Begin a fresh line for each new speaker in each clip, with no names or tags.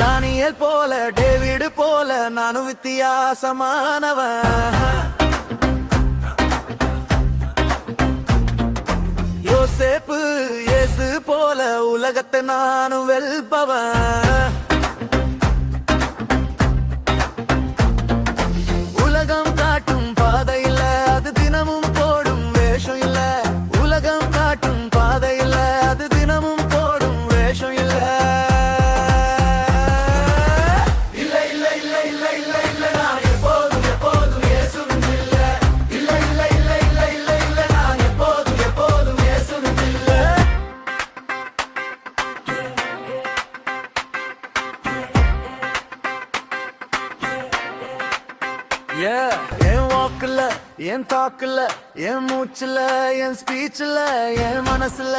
தானியேல் போல டேவிடு போல நானும் வித்தியாசமானவன். யோசேப்பு இயேசு போல உலகத்தை நானும் வெல்பவன். உலகம் காட்டும் பாதையில அது தினமும் போடும் வேஷம் இல்ல. உலகம் காட்டும் பாதையில அது தினமும் போடும் வேஷம் இல்ல. என் வாக்குல என் தாக்குல என் மூச்சுல என் ஸ்பீச்ல என் மனசுல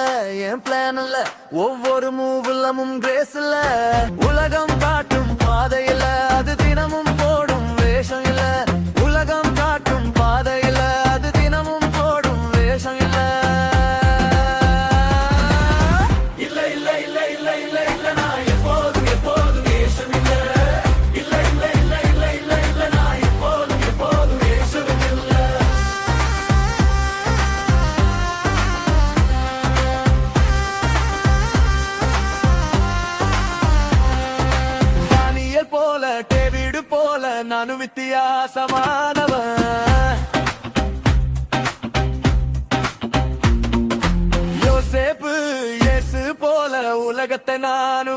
என் பிளான்ல ஒவ்வொரு மூவுலமும் கிரேஸ்ல. உலகம் காட்டும் பாதையில அது தினமும் போடும் வேஷம் இல்ல. உலகம் காட்டும் பாதையில அது தினமும் போடும் வேஷம் இல்ல. இல்ல இல்ல இல்ல இல்ல இல்ல இல்ல நான் எப்போதும் எப்போதும் வேஷம் இல்ல. இல்ல இல்ல இல்ல இல்ல இல்ல இல்ல நான் எப்போதும் எப்போதும் வேஷம் இல்ல. தானியேல் போல டேவிடு போல நானும் வித்தியாசமானவன். யோசேப்பு இயேசு போல உலகத்தை நான்